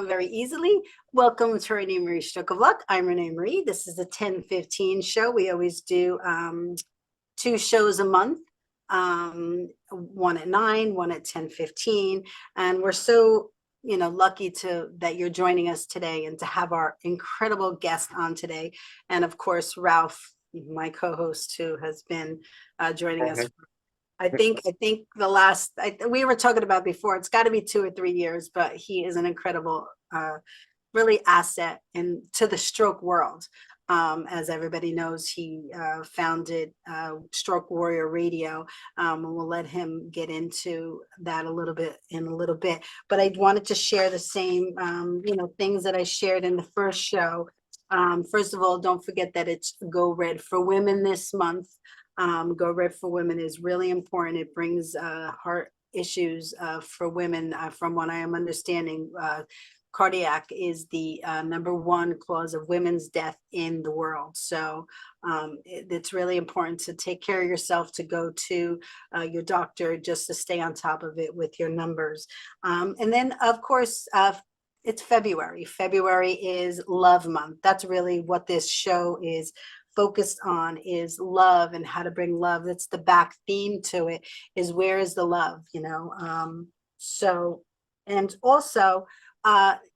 Very easily. Welcome to RenéMarie Stroke of Luck. I'm RenéMarie. This is the 10:15 show. We always do 2 shows a month, one at 9, one at 10:15, and we're so lucky that you're joining us today and to have our incredible guest on today, and of course Ralph, my co-host, who has been joining us. I think the last we were talking about before, it's got to be 2 or 3 years, but he is an incredible, really asset to the stroke world. As everybody knows, he founded Stroke Warrior Radio, and we'll let him get into that a little bit in a little bit. But I wanted to share the same, things that I shared in the first show. First of all, don't forget that it's Go Red for Women this month. Go Red for Women is really important. It brings heart issues for women, from what I am understanding. Cardiac is the #1 cause of women's death in the world. So it's really important to take care of yourself, to go to your doctor, just to stay on top of it with your numbers. And then, of course, it's February. February is Love Month. That's really what this show is focused on, is love and how to bring love. That's the back theme to it, is where is the love, So, and also,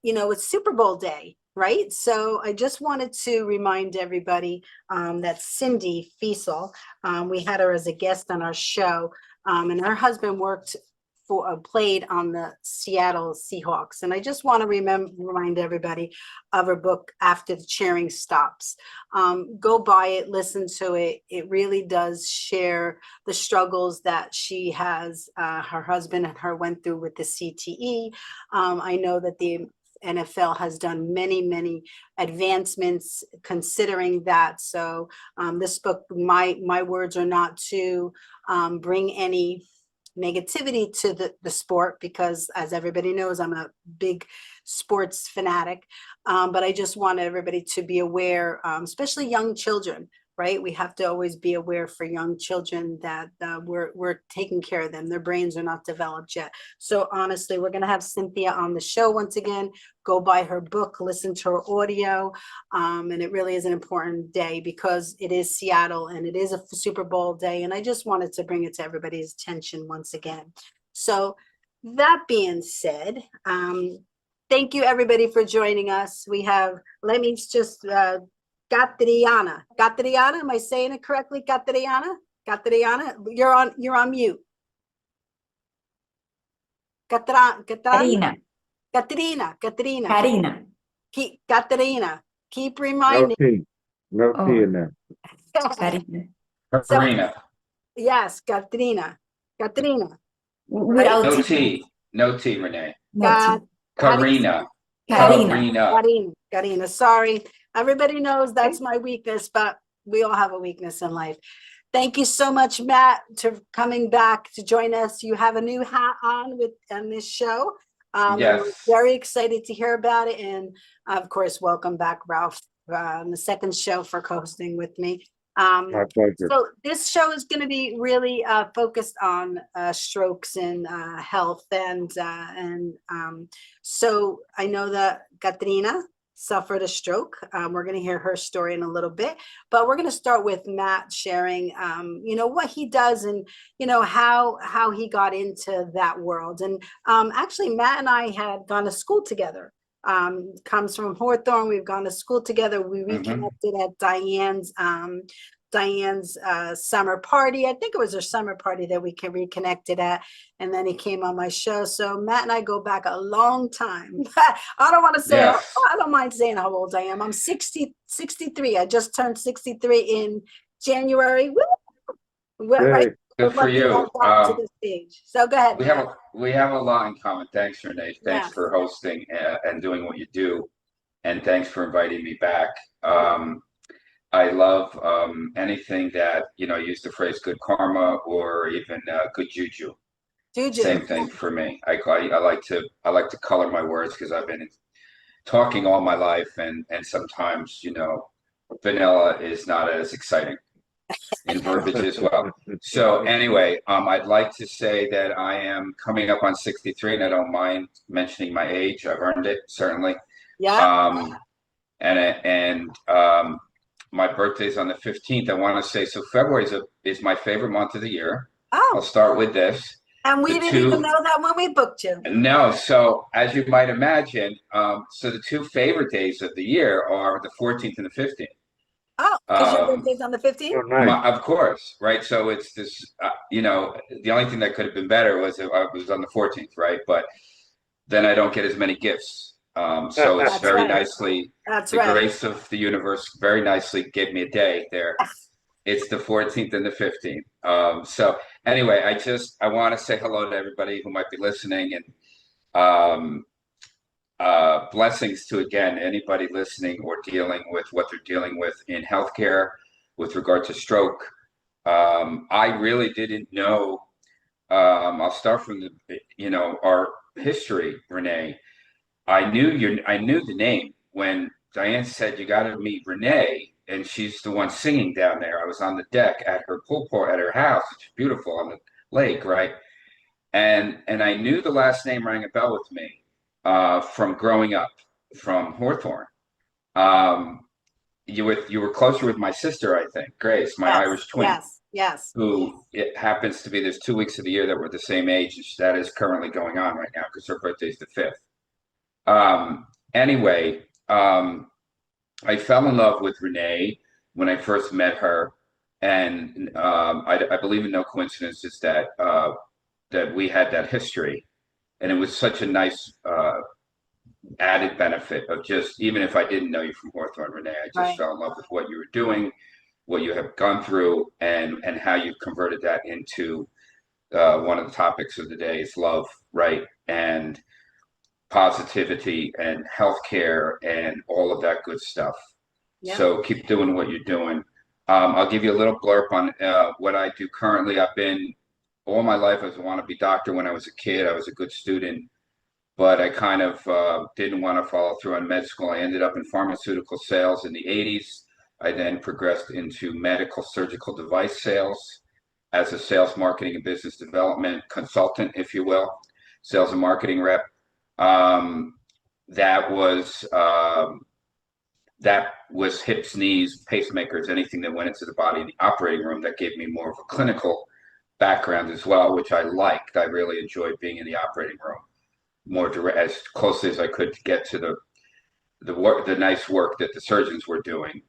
it's Super Bowl day, right? So I just wanted to remind everybody that Cindy Fiesel, we had her as a guest on our show, and her husband played on the Seattle Seahawks. And I just want to remind everybody of her book, After the Cheering Stops. Go buy it, listen to it. It really does share the struggles that she has, her husband and her went through with the CTE. I know that the NFL has done many, many advancements considering that. So this book, my words are not to bring any negativity to the sport, because as everybody knows, I'm a big sports fanatic, but I just want everybody to be aware, especially young children, right? We have to always be aware for young children that we're taking care of them. Their brains are not developed yet. So honestly, we're going to have Cynthia on the show once again. Go buy her book, listen to her audio. And it really is an important day because it is Seattle and it is a Super Bowl day. And I just wanted to bring it to everybody's attention once again. So that being said, thank you everybody for joining us. We have, let me just, Catriana, am I saying it correctly? Catriana, you're on mute. Katrina. Katrina, keep reminding. No T in there. Karina. Yes, Katrina. No T, Renee. Karina. Karina. Sorry. Everybody knows that's my weakness, but we all have a weakness in life. Thank you so much, Matt, for coming back to join us. You have a new hat on this show. Yes. We're very excited to hear about it. And of course, welcome back, Ralph, on the second show for co-hosting with me. My pleasure. So this show is going to be really focused on strokes and health. So I know that Katrina suffered a stroke. We're going to hear her story in a little bit, but we're going to start with Matt sharing, what he does and, how he got into that world. And actually, Matt and I had gone to school together. Comes from Hawthorne. We've gone to school together. We reconnected at Diane's summer party. I think it was her summer party that we reconnected at, and then he came on my show. So Matt and I go back a long time. I don't want to say, Yes. I don't mind saying how old I am. I'm 63. I just turned 63 in January. Right. Good for you. To this stage. So go ahead. We have a lot in common. Thanks, Renee. Thanks for hosting and doing what you do, and thanks for inviting me back. I love anything that use the phrase good karma or even good juju. Same thing for me. I like to color my words because I've been talking all my life, and sometimes vanilla is not as exciting in verbiage as well. So anyway, I'd like to say that I am coming up on 63, and I don't mind mentioning my age. I've earned it, certainly. Yeah. My birthday's on the 15th. I want to say, so February is my favorite month of the year. Oh. I'll start with this. And we didn't even know that when we booked you. No. So as you might imagine, so the two favorite days of the year are the 14th and the 15th. Oh, because your birthday's on the 15th? Oh, nice. Of course, right? So it's this, the only thing that could have been better was if I was on the 14th, right? But then I don't get as many gifts So it's That's very right. nicely, That's the right. grace of the universe very nicely gave me a day there. It's the 14th and the 15th. So anyway, I want to say hello to everybody who might be listening, and blessings to, again, anybody listening or dealing with what they're dealing with in healthcare with regard to stroke. I really didn't know. I'll start from our history, Renee. I knew the name when Diane said you got to meet Renee, and she's the one singing down there. I was on the deck at her pool at her house, which is beautiful on the lake, right? And I knew the last name rang a bell with me from growing up from Hawthorne. Um, you were closer with my sister, I think, Grace, my Yes, Irish twin, yes, yes. who it happens to be. There's 2 weeks of the year that we're the same age, and that is currently going on right now because her birthday's the 5th. Anyway, I fell in love with Renee when I first met her, and I believe in no coincidences that we had that history, and it was such a nice added benefit of just, even if I didn't know you from Hawthorne, Renee, I just Right. fell in love with what you were doing, what you have gone through, and how you've converted that into one of the topics of the day is love, right? And positivity and healthcare and all of that good stuff. Yeah. So keep doing what you're doing. I'll give you a little blurb on what I do currently. I've been all my life as a wannabe doctor. When I was a kid, I was a good student, but I kind of didn't want to follow through on med school. I ended up in pharmaceutical sales in the 80s. I then progressed into medical surgical device sales as a sales, marketing, and business development consultant, if you will, sales and marketing rep. Um, that was hips, knees, pacemakers, anything that went into the body in the operating room. That gave me more of a clinical background as well, which I liked. I really enjoyed being in the operating room more direct, as closely as I could to get to the nice work that the surgeons were doing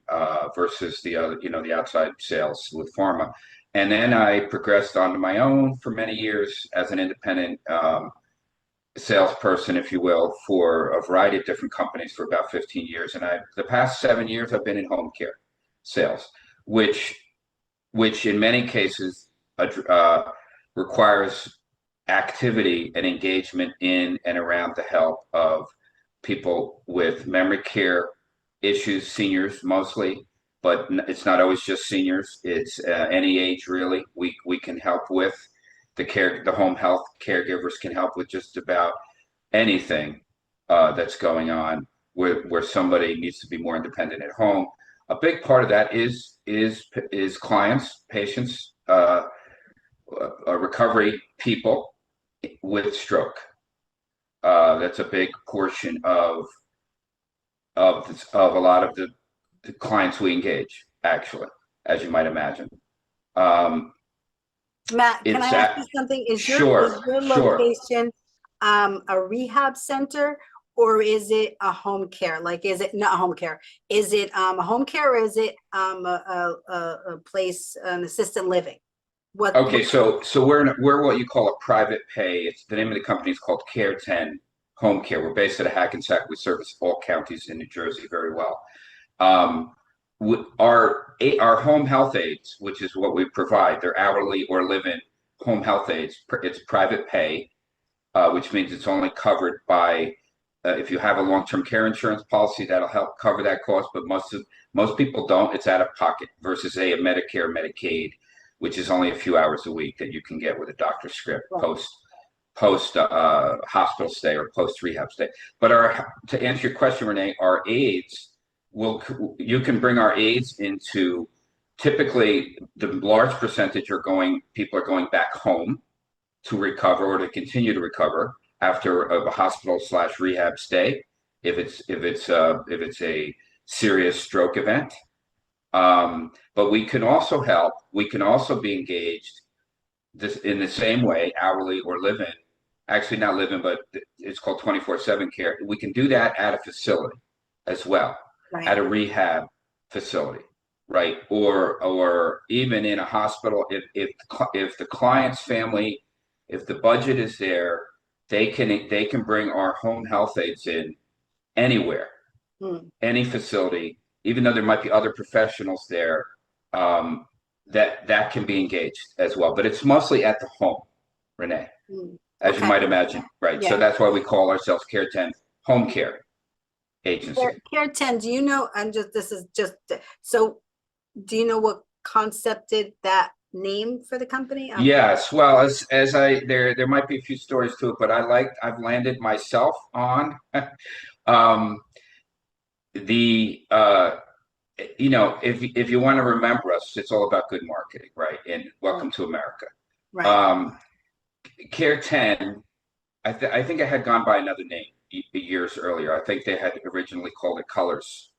versus the other, the outside sales with pharma. And then I progressed onto my own for many years as an independent salesperson, if you will, for a variety of different companies for about 15 years. And the past 7 years, I've been in home care sales, which in many cases requires activity and engagement in and around the health of people with memory care issues, seniors mostly, but it's not always just seniors. It's any age really. We can help with the home health caregivers can help with just about anything that's going on where somebody needs to be more independent at home. A big part of that is clients, patients, recovery people with stroke. That's a big portion of a lot of the clients we engage, actually, as you might imagine. Matt, can I ask you something? Is your location a rehab center, or is it a home care? Like, is it not home care? Is it a home care, or is it a place, an assisted living? Okay, so we're what you call a private pay. It's the name of the company is called Care 10 Home Care. We're based out of Hackensack. We service all counties in New Jersey very well. Our home health aides, which is what we provide, they're hourly or live-in home health aides. It's private pay, which means it's only covered by if you have a long-term care insurance policy, that'll help cover that cost. But most people don't. It's out of pocket versus a Medicare, Medicaid, which is only a few hours a week that you can get with a doctor's script post hospital stay or post rehab stay. But to answer your question, Renee, our aides you can bring our aides into, typically the large percentage people are going back home to recover or to continue to recover after a hospital/rehab stay if it's a serious stroke event. But we can also help. We can also be engaged in the same way, hourly or live-in. Actually, not live-in, but it's called 24/7 care. We can do that at a facility as well, right, at a rehab facility, right? Or even in a hospital. If the client's family, if the budget is there, they can bring our home health aides in anywhere, any facility, even though there might be other professionals there, that can be engaged as well. But it's mostly at the home, Renee, as you might imagine, right? So that's why we call ourselves Care 10 Home Care Agency. Care 10, do you know, so do you know what concepted that name for the company? Yes, well, as there might be a few stories to it, but I've landed myself on the if you want to remember us, it's all about good marketing, right? And welcome to America. Right. Care 10, I think I had gone by another name years earlier. I think they had originally called it Colors,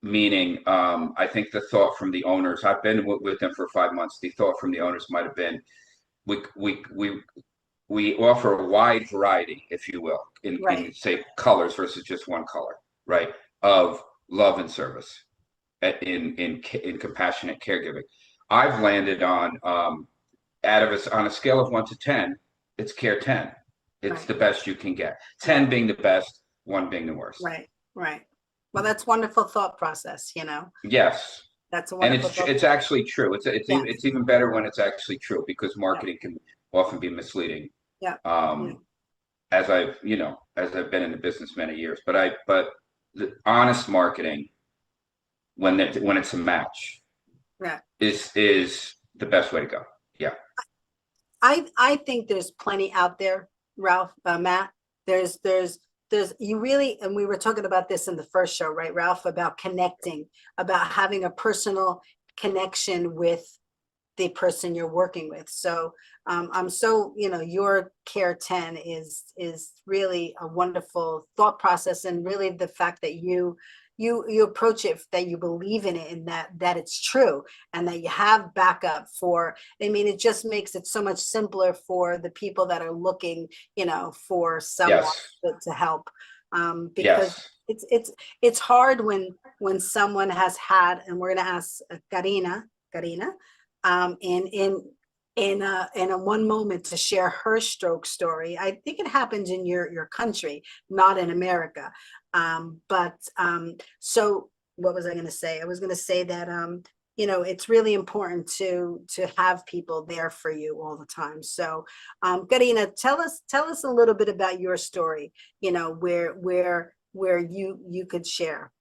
meaning I think the thought from the owners, I've been with them for 5 months, the thought from the owners might have been, we offer a wide variety, if you will, in say colors versus just one color, right? Of love and service in compassionate caregiving. I've landed on on a scale of 1 to 10, it's Care 10. It's the best you can get. 10 being the best, 1 being the worst. Right. Well, that's wonderful thought process, Yes. That's a wonderful And it's actually true. It's even better when it's actually true, because marketing can often be misleading. Yeah. As I've been in the business many years, but the honest marketing, when it's a match, is the best way to go. Yeah. I think there's plenty out there, Ralph, Matt. There's you really, and we were talking about this in the first show, right, Ralph, about connecting, about having a personal connection with the person you're working with. So I'm so, your Care 10 is really a wonderful thought process, and really the fact that you approach it, that you believe in it, and that it's true, and that you have backup for. it just makes it so much simpler for the people that are looking, for someone to help, because it's hard when someone has had, and we're going to ask Karina, in a one moment to share her stroke story. I think it happens in your country, not in America. So what was I going to say? I was going to say that, it's really important to have people there for you all the time. So, Karina, tell us a little bit about your story, where you could share.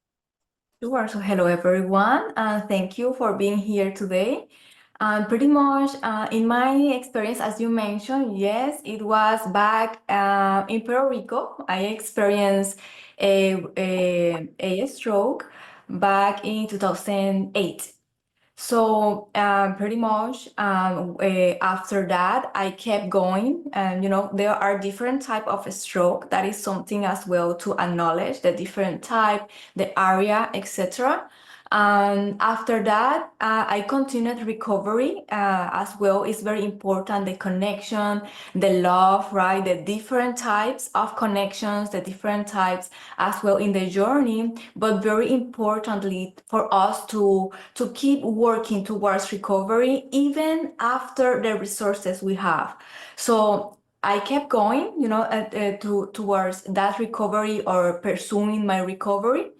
Sure. So hello, everyone. Thank you for being here today. Pretty much in my experience, as you mentioned, yes, it was back in Puerto Rico. I experienced a stroke back in 2008. So pretty much after that, I kept going, and there are different type of stroke. That is something as well to acknowledge, the different type, the area, etc. After that, I continued recovery as well. It's very important, the connection, the love, right? The different types of connections, the different types as well in the journey, but very importantly for us to keep working towards recovery even after the resources we have. So I kept going, towards that recovery, or pursuing my recovery.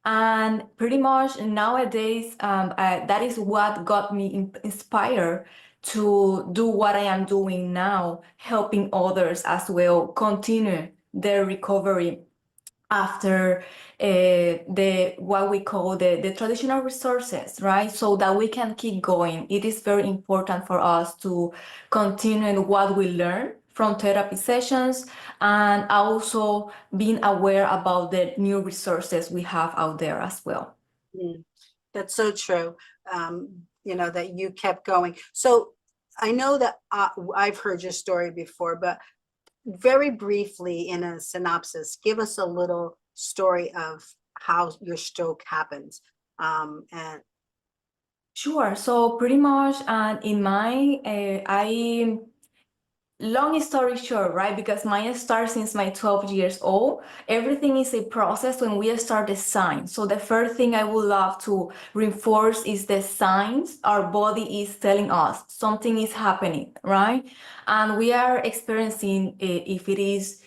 And pretty much nowadays, that is what got me inspired to do what I am doing now, helping others as well continue their recovery after what we call the traditional resources, right? So that we can keep going. It is very important for us to continue what we learn from therapy sessions, and also being aware about the new resources we have out there as well. That's so true. That you kept going. So I know that I've heard your story before, but very briefly, in a synopsis, give us a little story of how your stroke happened. And sure. So pretty much in my long story short, right? Because mine starts since my 12 years old. Everything is a process when we start the signs. So the first thing I would love to reinforce is the signs our body is telling us something is happening, right? And we are experiencing, if it is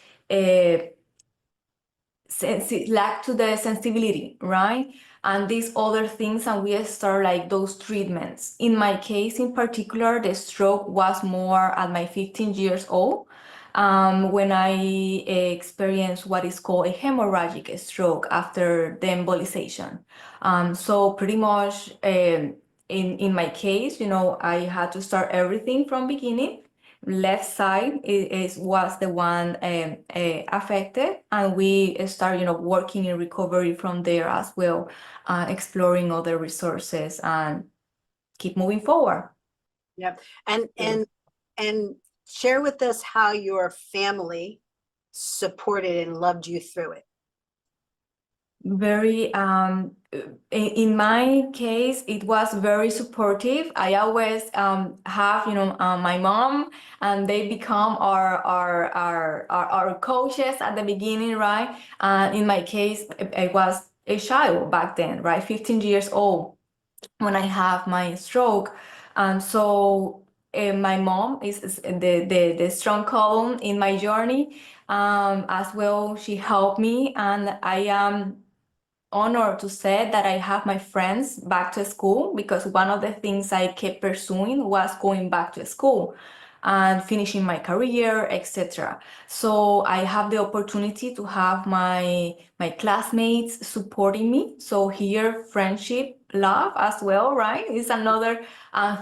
lack to the sensibility, right? And these other things, and we start like those treatments. In my case in particular, the stroke was more at my 15 years old, when I experienced what is called a hemorrhagic stroke after the embolization. So pretty much in my case, you know, I had to start everything from beginning. Left side was the one affected, and we start, you know, working in recovery from there as well, exploring other resources and keep moving forward. Yep. And share with us how your family supported and loved you through it. Very in my case, it was very supportive. I always have, you know, my mom, and they become our coaches at the beginning, right? In my case, I was a child back then, right? 15 years old when I have my stroke. So my mom is the strong column in my journey as well. She helped me, and I am honored to say that I have my friends back to school, because one of the things I kept pursuing was going back to school and finishing my career, etc. So I have the opportunity to have my classmates supporting me. So here, friendship, love as well, right? Is another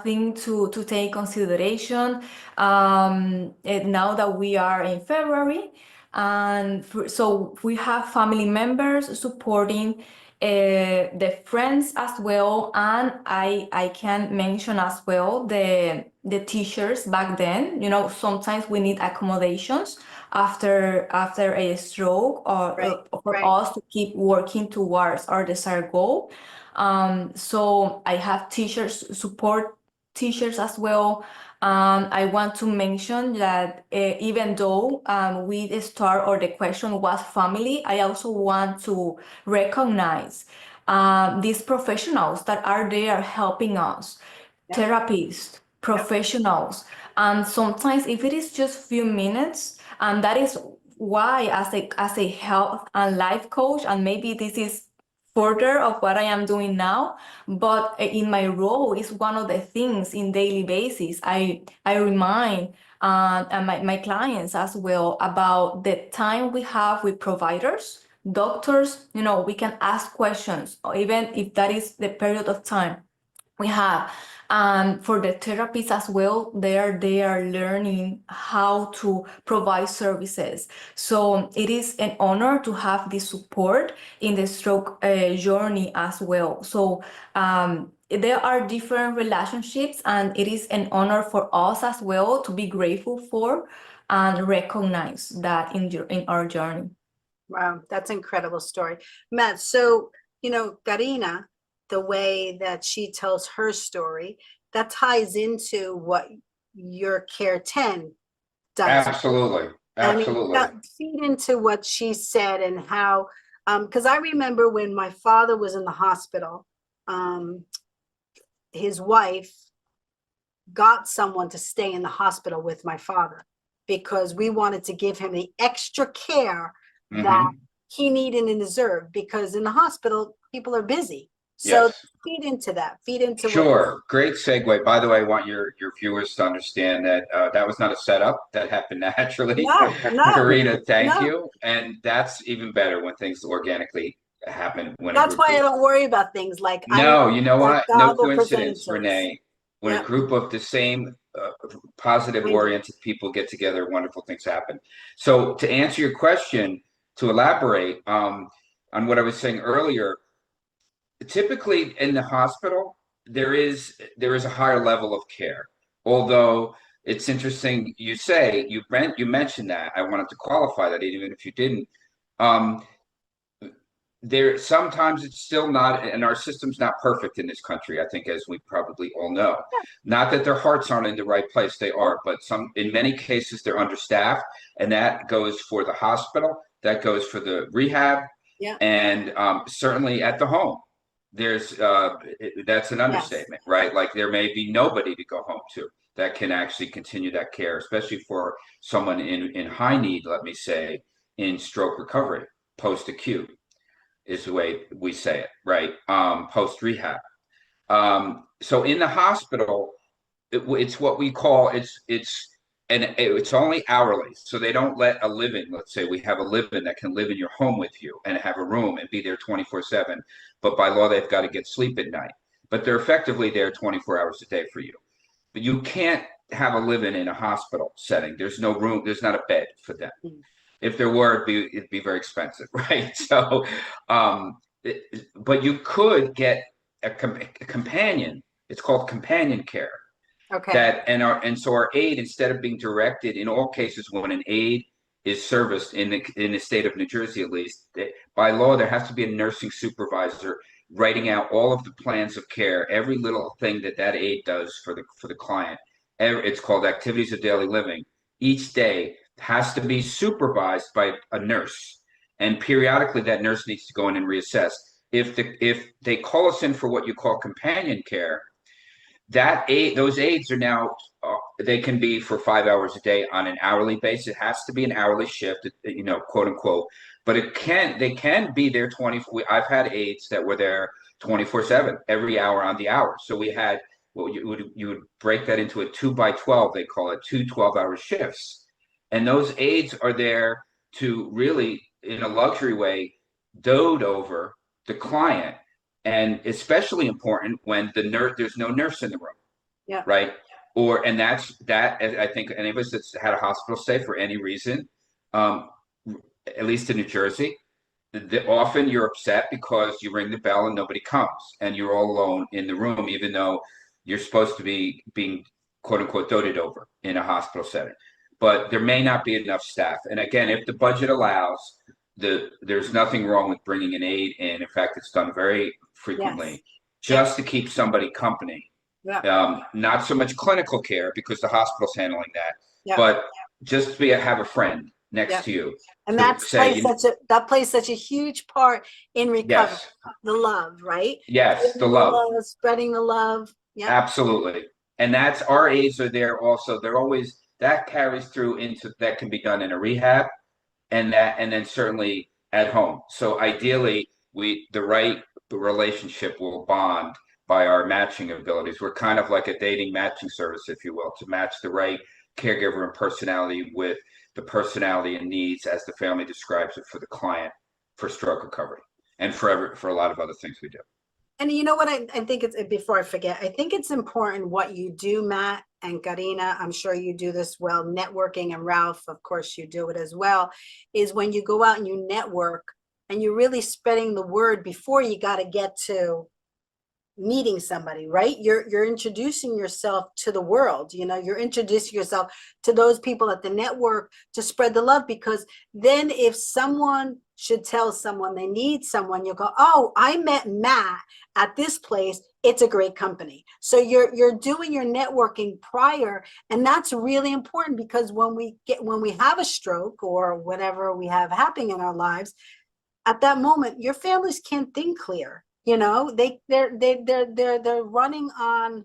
thing to take consideration. Now that we are in February, and so we have family members supporting the friends as well, and I can mention as well the teachers back then. You know, sometimes we need accommodations after a stroke, or Right, for right. us to keep working towards our desired goal. So I have support teachers as well. I want to mention that even though we start, or the question was family, I also want to recognize these professionals that are there helping us, therapists, professionals, and sometimes if it is just few minutes, and that is why as a health and life coach, and maybe this is further of what I am doing now, but in my role is one of the things in daily basis. I remind and my clients as well about the time we have with providers, doctors. You know, we can ask questions, or even if that is the period of time we have. For the therapists as well, they are learning how to provide services. So it is an honor to have this support in the stroke journey as well. So there are different relationships, and it is an honor for us as well to be grateful for and recognize that in our journey. Wow, that's an incredible story. Matt, so, you know, Karina, the way that she tells her story, that ties into what your Care 10 does. Absolutely. Absolutely. I mean, feed into what she said, and how, because I remember when my father was in the hospital, his wife got someone to stay in the hospital with my father, because we wanted to give him the extra care that he needed and deserved, because in the hospital, people are busy. So Yes. feed into that, feed into Sure. Great segue. By the way, I want your viewers to understand that that was not a setup. That happened naturally. No, Karina, thank no. you. And that's even better when things organically happen. When That's why I don't worry about things like, No, you know what? No God will present it coincidence, to us. Renee. When Yeah. a group of the same positive Kind of. oriented people get together, wonderful things happen. So to answer your question, to elaborate on what I was saying earlier, typically in the hospital, there is a higher level of care. Although it's interesting you say, you mentioned that. I wanted to qualify that even if you didn't. There sometimes it's still not, and our system's not perfect in this country, I think, as we probably all know. Not that their hearts aren't in the right place, they are, but in many cases they're understaffed, and that goes for the hospital, that goes for the rehab, and certainly at the home. There's that's an understatement, right? Like there may be nobody to go home to that can actually continue that care, especially for someone in high need, let me say, in stroke recovery. post-acute is the way we say it, right? Post-rehab. So in the hospital, it's what we call it's only hourly. So they don't let a live-in, let's say we have a live-in that can live in your home with you and have a room and be there 24/7. But by law, they've got to get sleep at night. But they're effectively there 24 hours a day for you. But you can't have a live-in in a hospital setting. There's no room. There's not a bed for them. If there were, it'd be very expensive, right? So, but you could get a companion. It's called companion care. Okay. And so our aid, instead of being directed in all cases when an aid is serviced in the state of New Jersey, at least by law, there has to be a nursing supervisor writing out all of the plans of care, every little thing that aid does for the client. It's called activities of daily living. Each day has to be supervised by a nurse, and periodically that nurse needs to go in and reassess. If they call us in for what you call companion care, those aides are now they can be for 5 hours a day on an hourly basis. It has to be an hourly shift, quote unquote. But they can be there 24. I've had aides that were there 24/7, every hour on the hour. So we had you would break that into a 2x12. They call it 2 12-hour shifts, and those aides are there to really, in a luxury way, dote over the client. And especially important when there's no nurse in the room. Yeah. Right. And that's I think any of us that's had a hospital stay for any reason, at least in New Jersey, often you're upset because you ring the bell and nobody comes and you're all alone in the room, even though you're supposed to be being, quote unquote, doted over in a hospital setting. But there may not be enough staff. And again, if the budget allows, there's nothing wrong with bringing an aide in. In fact, it's done very frequently, just to keep somebody company. Not so much clinical care because the hospital's handling that, but just to have a friend next to you. And that plays such a huge part in recovery. Yes. The love, right? Yes, the love. Spreading the love. Yeah. Absolutely. And that's our aides are there also. They're always, that carries through into, that can be done in a rehab and then certainly at home. So ideally, the right relationship will bond by our matching abilities. We're kind of like a dating matching service, if you will, to match the right caregiver and personality with the personality and needs as the family describes it for the client for stroke recovery and for a lot of other things we do. And you know what I think it's, before I forget, I think it's important what you do, Matt and Karina, I'm sure you do this well, networking, and Ralph, of course you do it as well, is when you go out and you network and you're really spreading the word before you got to get to meeting somebody, right? You're introducing yourself to the world, you're introducing yourself to those people at the network to spread the love, because then if someone should tell someone they need someone, you'll go, oh, I met Matt at this place, it's a great company. So you're doing your networking prior, and that's really important, because when we have a stroke or whatever we have happening in our lives, at that moment your families can't think clear. They're running on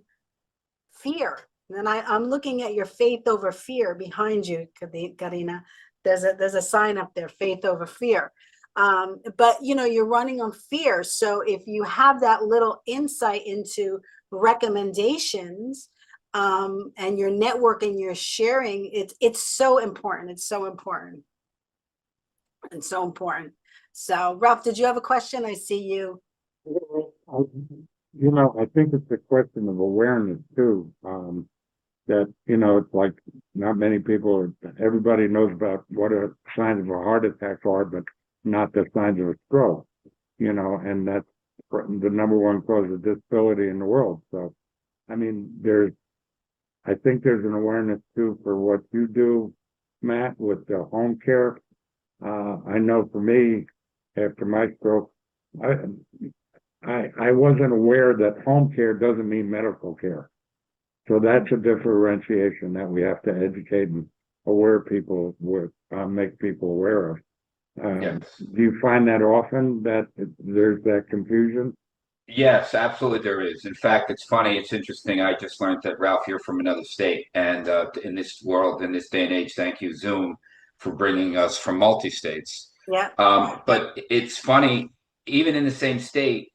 fear. And I'm looking at your faith over fear behind you, Karina. There's a sign up there, faith over fear. But you're running on fear. So if you have that little insight into recommendations, and your networking, you're sharing, it's so important. It's so important. And so important. So Ralph, did you have a question? I see you. I think it's a question of awareness too. That it's like not many people, everybody knows about what are signs of a heart attack are, but not the signs of a stroke. And that's the number one cause of disability in the world. So, I mean, I think there's an awareness too for what you do, Matt, with the home care. I know for me, after my stroke, I wasn't aware that home care doesn't mean medical care. So that's a differentiation that we have to educate and make people aware of. Yes. Do you find that often that there's that confusion? Yes, absolutely there is. In fact, it's funny, it's interesting. I just learned that, Ralph, you're from another state. And in this world, in this day and age, thank you, Zoom, for bringing us from multi-states. Yeah. But it's funny, even in the same state,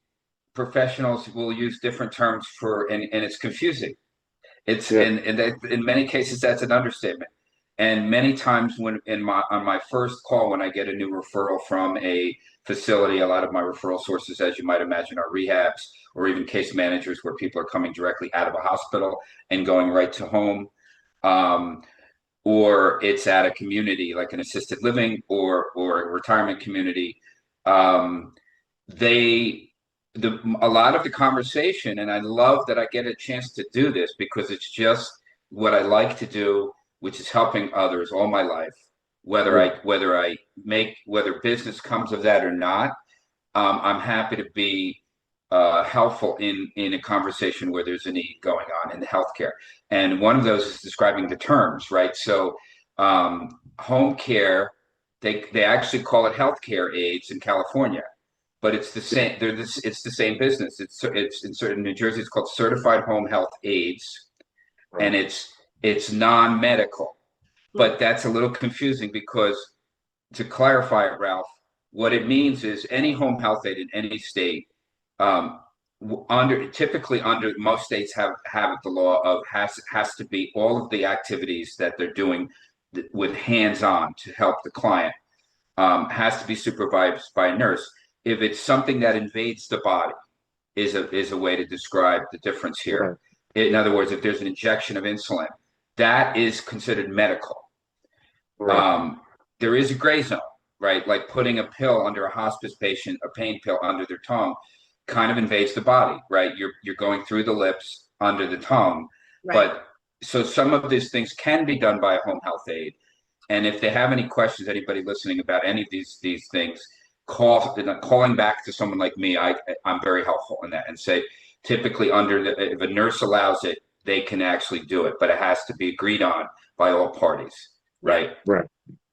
professionals will use different terms for, and it's confusing. It's Yeah. and that, in many cases that's an understatement. And many times when on my first call, when I get a new referral from a facility, a lot of my referral sources, as you might imagine, are rehabs or even case managers where people are coming directly out of a hospital and going right to home. Or it's at a community like an assisted living or a retirement community. They a lot of the conversation, and I love that I get a chance to do this because it's just what I like to do, which is helping others all my life, whether whether business comes of that or not. I'm happy to be helpful in a conversation where there's a need going on in the healthcare. And one of those is describing the terms, right? So home care, they actually call it healthcare aides in California, but it's the same. It's the same business. It's in certain New Jersey. It's called Certified Home Health Aides, and it's non-medical. But that's a little confusing because, to clarify it, Ralph, what it means is any home health aide in any state, typically under most states have the law of has to be all of the activities that they're doing with hands-on to help the client, has to be supervised by a nurse. If it's something that invades the body, is a way to describe the difference here. Right. In other words, if there's an injection of insulin, that is considered medical. Right. There is a gray zone, right? Like putting a pill under a hospice patient, a pain pill under their tongue, kind of invades the body, right? You're going through the lips, under the tongue. Right. But so some of these things can be done by a home health aide. And if they have any questions, anybody listening about any of these things, calling back to someone like me, I'm very helpful in that, and say, typically if a nurse allows it, they can actually do it, but it has to be agreed on by all parties, right? Right.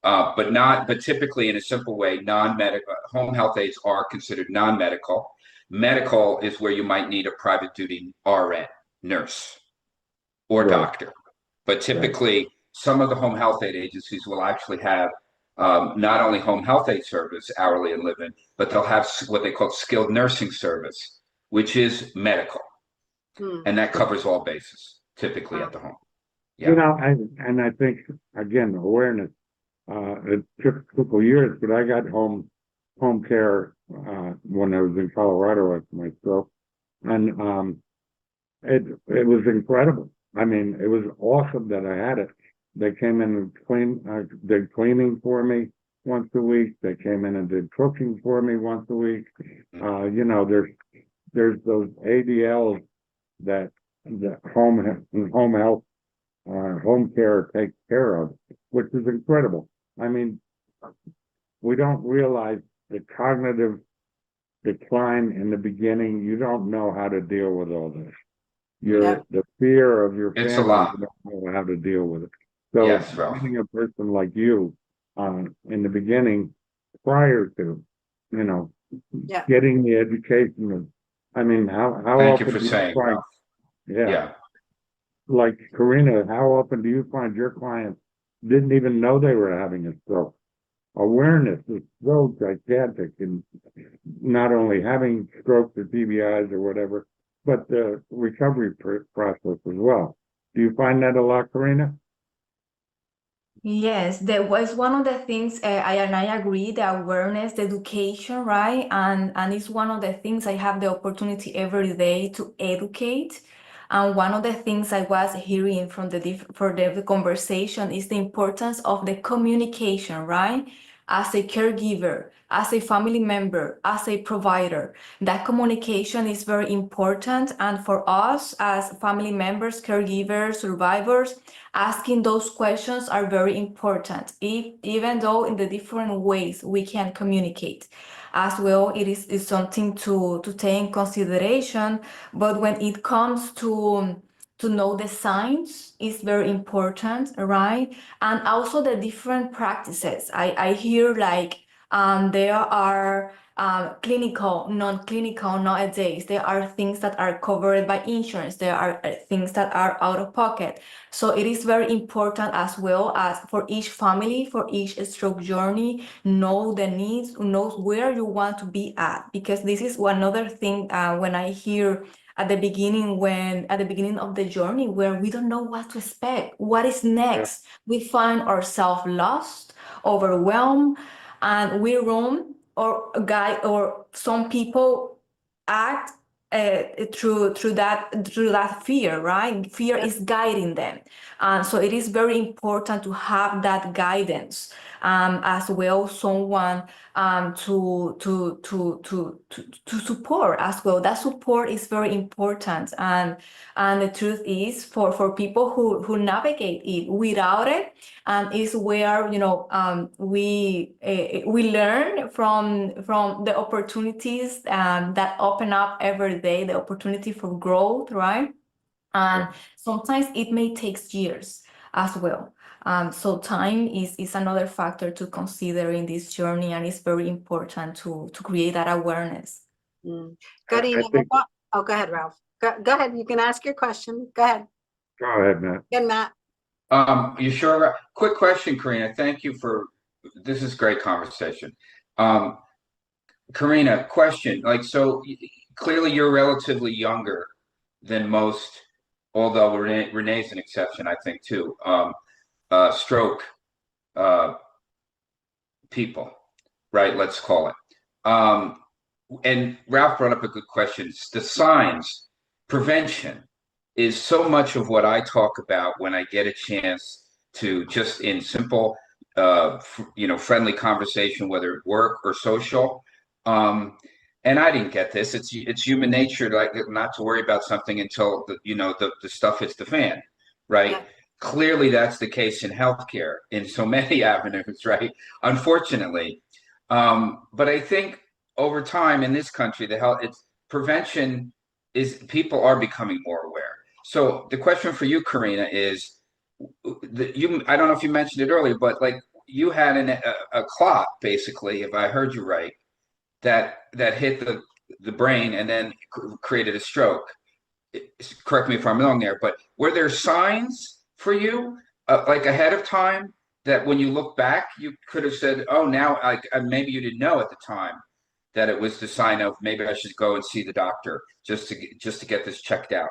But typically in a simple way, non-medical home health aides are considered non-medical. Medical is where you might need a private duty RN, nurse, or doctor. But typically, some of the home health aid agencies will actually have not only home health aid service, hourly and live-in, but they'll have what they call skilled nursing service, which is medical. And that covers all bases, typically at the home. Yeah. You know, and I think, again, awareness, it took a couple years, but I got home care when I was in Colorado after my stroke. And it was incredible. I mean, it was awesome that I had it. They came in and did cleaning for me once a week. They came in and did cooking for me once a week. You know, there's those ADLs that home health, home care takes care of, which is incredible. I mean, we don't realize the cognitive decline in the beginning. You don't know how to deal with all this. The fear of your family, it's a lot. you don't know how to deal with it. So having a person like you in the beginning, prior to, you know, getting the education, I mean, how Thank often you for saying, find, yeah. Like Karina, how often do you find your clients didn't even know they were having a stroke? Awareness is so gigantic in not only having strokes or TBIs or whatever, but the recovery process as well. Do you find that a lot, Karina? Yes, that was one of the things I agree, the awareness, the education, right? And it's one of the things I have the opportunity every day to educate. And one of the things I was hearing from the conversation is the importance of the communication, right? As a caregiver, as a family member, as a provider, that communication is very important. And for us as family members, caregivers, survivors, asking those questions are very important, even though in the different ways we can communicate. As well, it is something to take in consideration, but when it comes to know the signs is very important, right? And also the different practices. I hear like There are clinical, non-clinical nowadays. There are things that are covered by insurance. There are things that are out of pocket. So it is very important as well as for each family, for each stroke journey, know the needs, know where you want to be at. Because this is another thing when I hear at the beginning of the journey where we don't know what to expect, what is next. We find ourselves lost, overwhelmed, and we run or guide, or some people act through that fear, right? Fear is guiding them. So it is very important to have that guidance as well, someone to support as well. That support is very important, and the truth is for people who navigate it without it, is where we learn from the opportunities that open up every day, the opportunity for growth, right? And sometimes it may take years as well. So time is another factor to consider in this journey, and it's very important to create that awareness. Karina, think- oh, go ahead, Ralph. Go ahead. You can ask your question. Go ahead. Go ahead, Matt. Again, Matt. You sure? Quick question, Karina. Thank you this is great conversation. Karina, question, so clearly you're relatively younger than most, although Renee's an exception, I think, too. Stroke people, right? Let's call it. And Ralph brought up a good question. The signs, prevention is so much of what I talk about when I get a chance to, just in simple, friendly conversation, whether at work or social. And I didn't get this. It's human nature, like, not to worry about something until the stuff hits the fan, right? Yeah. Clearly, that's the case in healthcare in so many avenues, right? Unfortunately, but I think over time in this country, prevention is, people are becoming more aware. So the question for you, Karina, is I don't know if you mentioned it earlier, but like you had a clot, basically, if I heard you right, that hit the brain and then created a stroke. Correct me if I'm wrong there, but were there signs for you like ahead of time that when you look back, you could have said, oh, now maybe you didn't know at the time that it was the sign of maybe I should go and see the doctor just to get this checked out?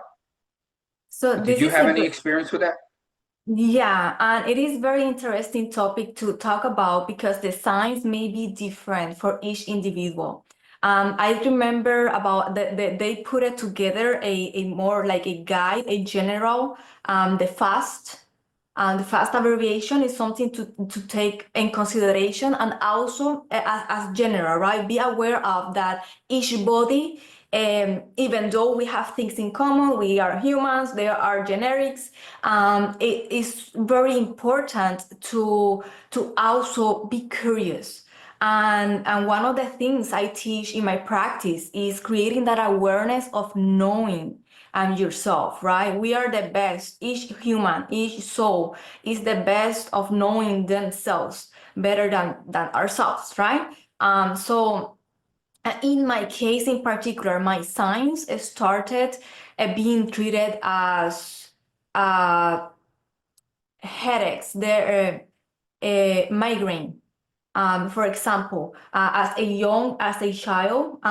So did you have any experience with that? Yeah, and it is very interesting topic to talk about because the signs may be different for each individual. I remember about they put it together a more like a guide, a general, the FAST. The FAST abbreviation is something to take in consideration, and also as general, right? Be aware of that each body, even though we have things in common, we are humans, there are generics, it is very important to also be curious. And one of the things I teach in my practice is creating that awareness of knowing yourself, right? We are the best. Each human, each soul is the best of knowing themselves better than ourselves, right? So in my case in particular, my signs started being treated as headaches, migraine. For example, as a child,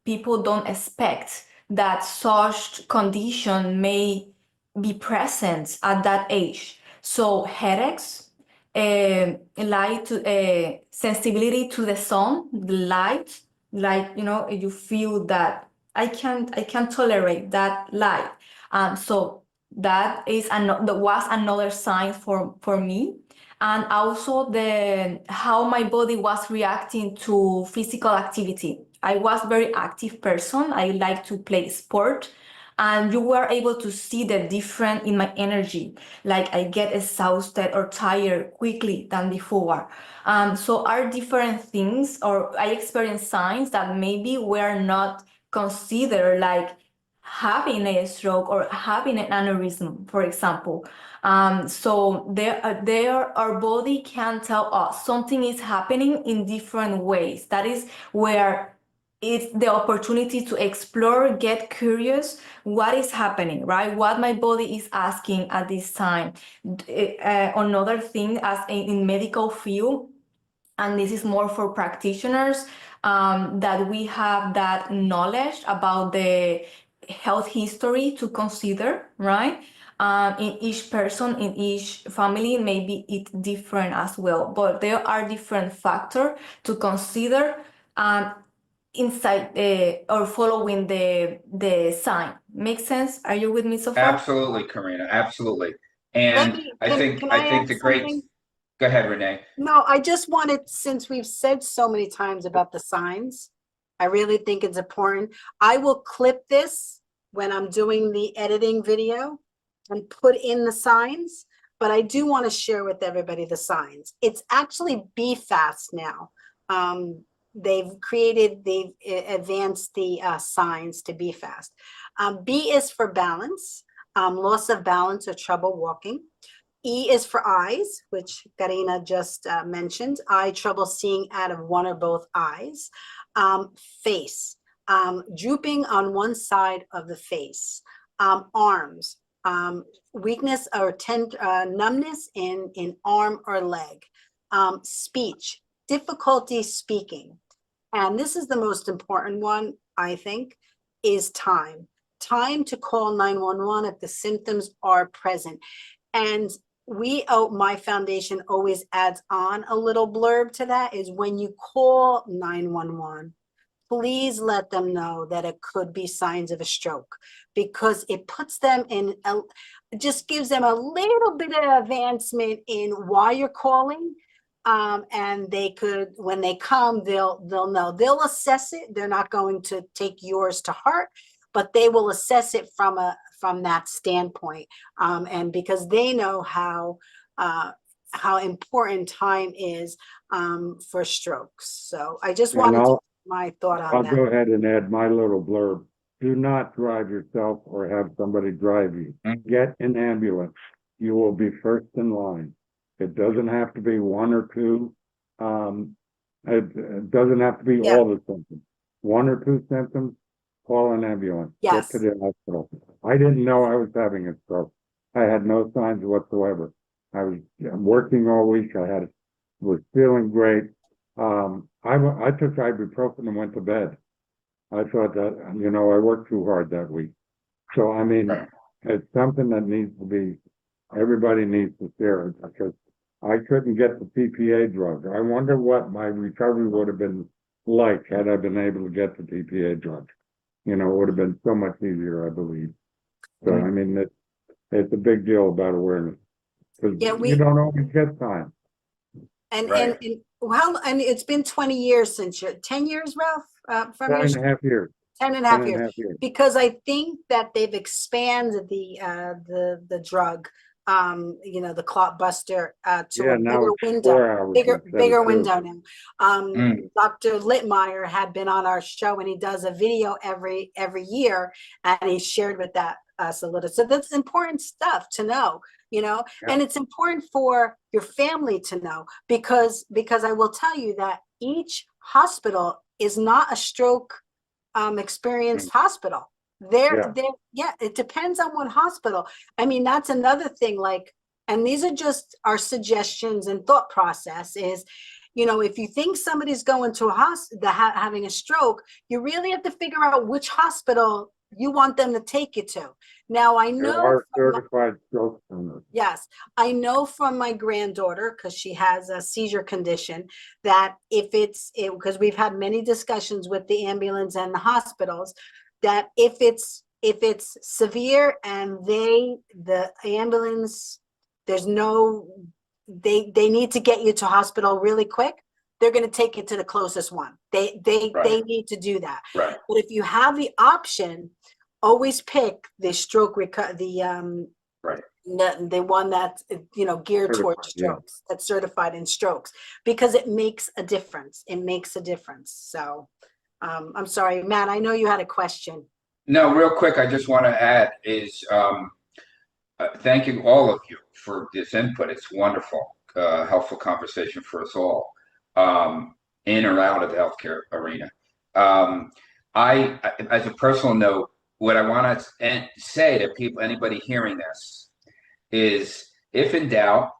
people don't expect that such condition may be present at that age. So headaches, sensibility to the sun, the light, like you feel that I can't tolerate that light. So that was another sign for me. And also how my body was reacting to physical activity. I was very active person. I like to play sport, and you were able to see the difference in my energy. Like I get exhausted or tired quickly than before. So are different things, or I experience signs that maybe were not considered like having a stroke or having an aneurysm, for example. So our body can tell us something is happening in different ways. That is where it's the opportunity to explore, get curious, what is happening, right? What my body is asking at this time. Another thing, as in medical field, and this is more for practitioners, that we have that knowledge about the health history to consider, right? In each person, in each family, maybe it's different as well, but there are different factors to consider inside or following the sign. Make sense? Are you with me so far? Absolutely, Karina, absolutely. Let And me, I think, can I I think add the great, something? go ahead, Renee. No, I just wanted, since we've said so many times about the signs, I really think it's important. I will clip this when I'm doing the editing video and put in the signs, but I do want to share with everybody the signs. It's actually Be Fast now. They've advanced the signs to Be Fast. B is for balance, loss of balance or trouble walking. E is for eyes, which Karina just mentioned. Eye trouble seeing out of one or both eyes. Face, drooping on one side of the face. Arms, weakness or numbness in arm or leg. Speech, difficulty speaking. And this is the most important one, I think, is time. Time to call 911 if the symptoms are present. And my foundation always adds on a little blurb to that, is when you call 911, please let them know that it could be signs of a stroke, because it puts them in, just gives them a little bit of advancement in why you're calling. And they could, when they come, they'll know, they'll assess it. They're not going to take yours to heart, but they will assess it from that standpoint. And because they know how important time is for strokes. So I just wanted to my thought on I'll that. go ahead and add my little blurb. Do not drive yourself or have somebody drive you. Get an ambulance. You will be first in line. It doesn't have to be one or two. It doesn't have to be all the symptoms. One or two symptoms, call an ambulance. Yes. Get to the hospital. I didn't know I was having a stroke. I had no signs whatsoever. I was working all week. Was feeling great. I took ibuprofen and went to bed. I thought that, I worked too hard that week. So, I mean, it's something that needs to be, everybody needs to share it, because I couldn't get the PPA drug. I wonder what my recovery would have been like had I been able to get the PPA drug. It would have been so much easier, I believe. So, I mean, it's a big deal about awareness. Because you don't always get time. And it's been 20 years since 10 years, Ralph, from 10 and a half years. 10 and a half years. Because I think that they've expanded the drug, the clot buster, to a bigger window, bigger window now. Dr. Littmeyer had been on our show, and he does a video every year, and he shared with us a little. So that's important stuff to know. And it's important for your family to know, because I will tell you that each hospital is not a stroke experienced hospital. It depends on what hospital. I mean, that's another thing, and these are just our suggestions and thought process is, if you think somebody's going to a hospital having a stroke, you really have to figure out which hospital you want them to take you to. Now, I know there are certified stroke centers. Yes, I know from my granddaughter, because she has a seizure condition, that because we've had many discussions with the ambulance and the hospitals, that if it's severe and the ambulance, they need to get you to hospital really quick, they're going to take you to the closest one. They need to do that. Right. But if you have the option, always pick the stroke the one that's geared towards strokes, that's certified in strokes, because it makes a difference. So I'm sorry, Matt, I know you had a question. No, real quick, I just want to add is thank you all of you for this input. It's wonderful, helpful conversation for us all, in or out of the healthcare arena. Um, as a personal note, what I want to say to people, anybody hearing this, is if in doubt,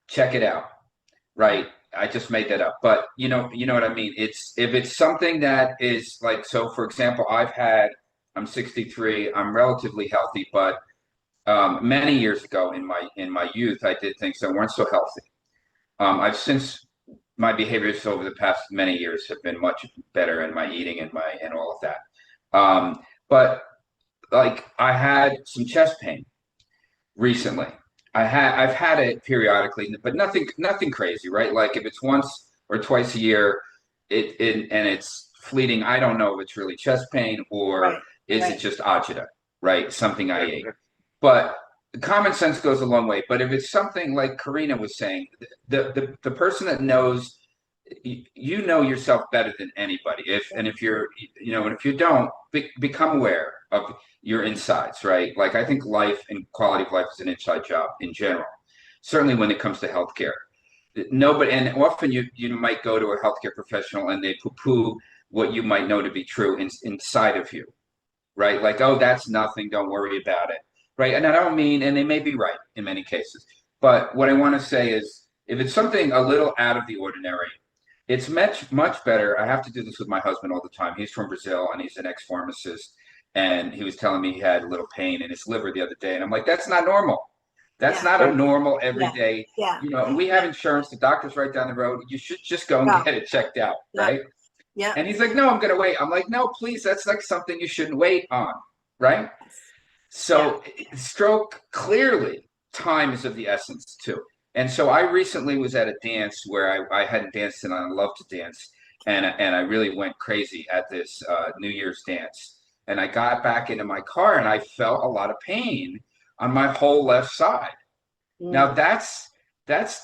check it out. Right? I just made that up, but you know what I mean. It's if it's something that is like, so for example, I'm 63, I'm relatively healthy, but many years ago in my youth, I did things that weren't so healthy. I've since my behaviors over the past many years have been much better in my eating and all of that. But like I had some chest pain recently. I've had it periodically, but nothing crazy, right? Like if it's once or twice a year, and it's fleeting. I don't know if it's really chest pain or Right. is Right. it just agita, right? Something I ate. But common sense goes a long way. But if it's something like Karina was saying, the person that knows, you know yourself better than anybody. If you're, and if you don't, become aware of your insides, right? Like I think life and quality of life is an inside job in general. Certainly when it comes to healthcare. Nobody, and often you might go to a healthcare professional and they poo-poo what you might know to be true inside of you, right? Like, oh, that's nothing, don't worry about it, right? And I don't mean, and they may be right in many cases, but what I want to say is, if it's something a little out of the ordinary, it's much better. I have to do this with my husband all the time. He's from Brazil and he's an ex-pharmacist, and he was telling me he had a little pain in his liver the other day, and I'm like, that's not normal. That's Yeah. not a normal everyday. Yeah. And we have insurance. The doctor's right down the road. You should just go and Yeah. get it checked out, Yeah. right? Yeah. And he's like, no, I'm going to wait. I'm like, no, please. That's like something you shouldn't wait on, right? So stroke, clearly, time is of the essence too. And so I recently was at a dance where I hadn't danced and I love to dance. And I really went crazy at this New Year's dance. And I got back into my car and I felt a lot of pain on my whole left side. Now that's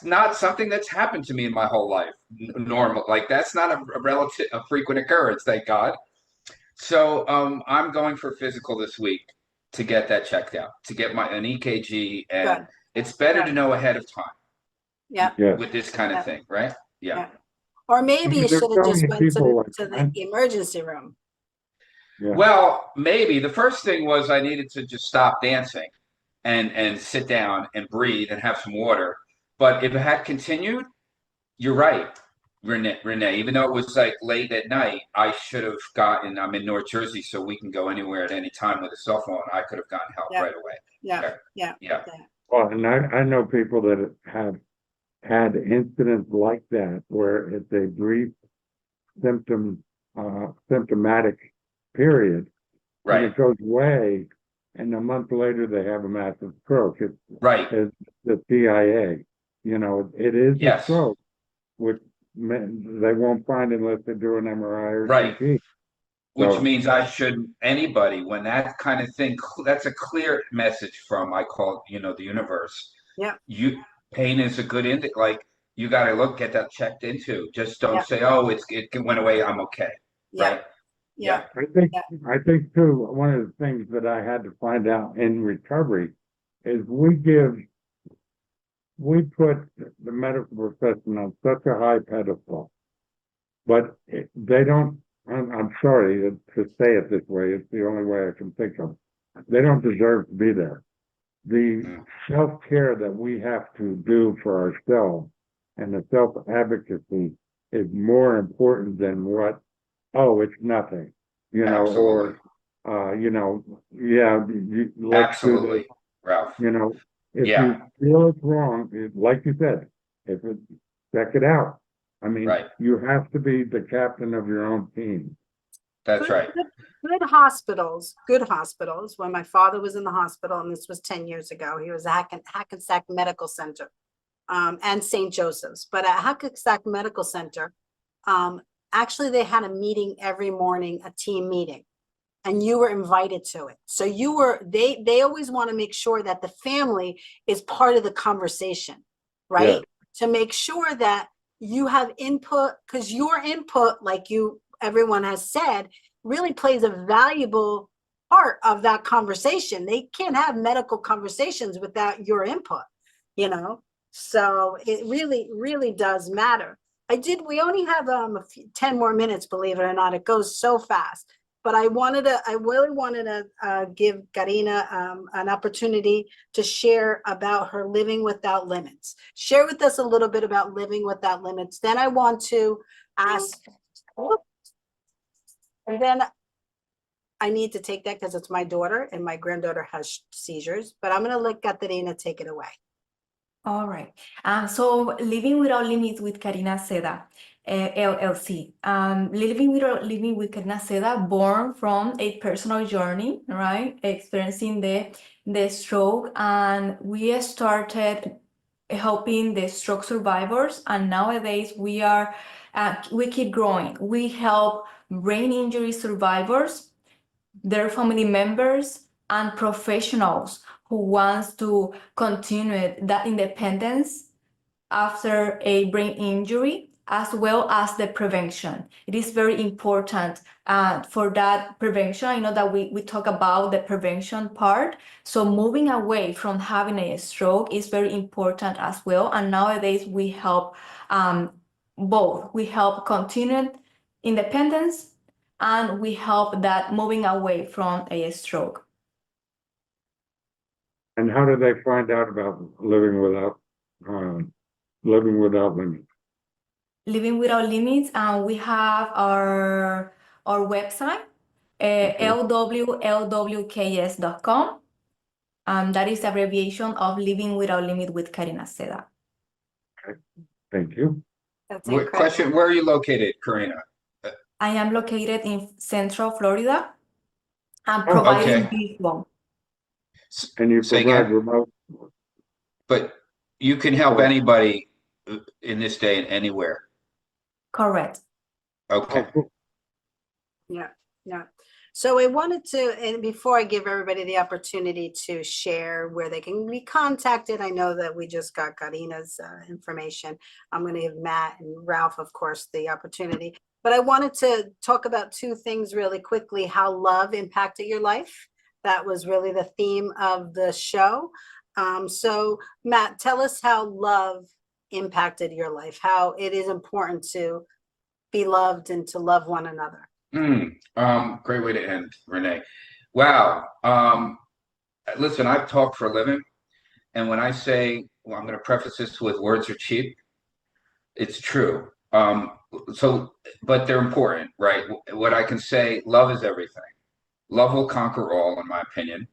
not something that's happened to me in my whole life. Normal, like that's not a frequent occurrence, thank God. So I'm going for physical this week to get that checked out, to get an EKG, and Good. it's better Good. to know ahead of time Yeah. Yeah. with this kind of thing, right? Yeah. Or maybe you There's should have so just many went people like to that. the emergency room. Yeah. Well, maybe the first thing was I needed to just stop dancing and sit down and breathe and have some water. But if it had continued, you're right, Renee. Even though it was like late at night, I should have gotten. I'm in North Jersey, so we can go anywhere at any time with a cell phone. I could have gotten help right away. Yeah. Okay. Yeah. Yeah. Well, and I know people that have had incidents like that where it's a brief symptomatic period, and Right. it goes away, and a month later they have a massive stroke. It's Right. the TIA. It is a Yes. stroke, which they won't find unless they do an MRI or Right. CT. Which So- means I should anybody when that kind of thing. That's a clear message from I call the universe. Yeah. Pain is a good like you got to get that checked into. Just don't say, oh, it went away, I'm okay. Yeah. Right. Yeah. I think too, one of the things that I had to find out in recovery is we put the medical profession on such a high pedestal, but they don't, I'm sorry to say it this way, it's the only way I can think of. They don't deserve to be there. The self-care that we have to do for ourselves and the self-advocacy is more important than it's nothing, Absolutely. let's Absolutely, do this, Ralph. if Yeah. you feel it's wrong, like you said, check it out. I mean, Right. you have to be the captain of your own team. That's right. Good hospitals. When my father was in the hospital, and this was 10 years ago, he was at Hackensack Medical Center, and St. Joseph's. But at Hackensack Medical Center, actually they had a meeting every morning, a team meeting, and you were invited to it. So they always want to make sure that the family is part of the conversation, right? Yeah. To make sure that you have input, because your input, like everyone has said, really plays a valuable part of that conversation. They can't have medical conversations without your input, you know? So it really, really does matter. We only have 10 more minutes, believe it or not. It goes so fast. But I really wanted to give Karina an opportunity to share about her living without limits. Share with us a little bit about living without limits. Then I want to ask, and then I need to take that because it's my daughter and my granddaughter has seizures, but I'm going to let Katerina take it away. All right. So Living Without Limits with Karina Seda, LLC. Living with Karina Seda, born from a personal journey, right? Experiencing the stroke, and we started helping the stroke survivors, and nowadays we keep growing. We help brain injury survivors, their family members, and professionals who wants to continue that independence after a brain injury, as well as the prevention. It is very important for that prevention. I know that we talk about the prevention part. So moving away from having a stroke is very important as well. And nowadays we help both. We help continued independence, and we help that moving away from a stroke. And how did they find out about living without limits? Living Without Limits, we have our website, lwlwks.com. That is the abbreviation of Living Without Limits with Karina Seda. Okay. Thank you. That's incredible. Question, where are you located, Karina? I am located in Central Florida. I'm Oh, providing okay. this one. And you Say provide again? remote. But you can help Oh. anybody in this day and anywhere. Correct. Okay. Oh, cool. Yeah, yeah. So I wanted to, and before I give everybody the opportunity to share where they can be contacted, I know that we just got Karina's information. I'm going to give Matt and Ralph, of course, the opportunity. But I wanted to talk about two things really quickly: how love impacted your life. That was really the theme of the show. So Matt, tell us how love impacted your life, how it is important to be loved and to love one another. Great way to end, Renee. Wow. Listen, I've talked for a living, and when I say, well, I'm going to preface this with words are cheap, it's true. But they're important, right? What I can say, love is everything. Love will conquer all, in my opinion.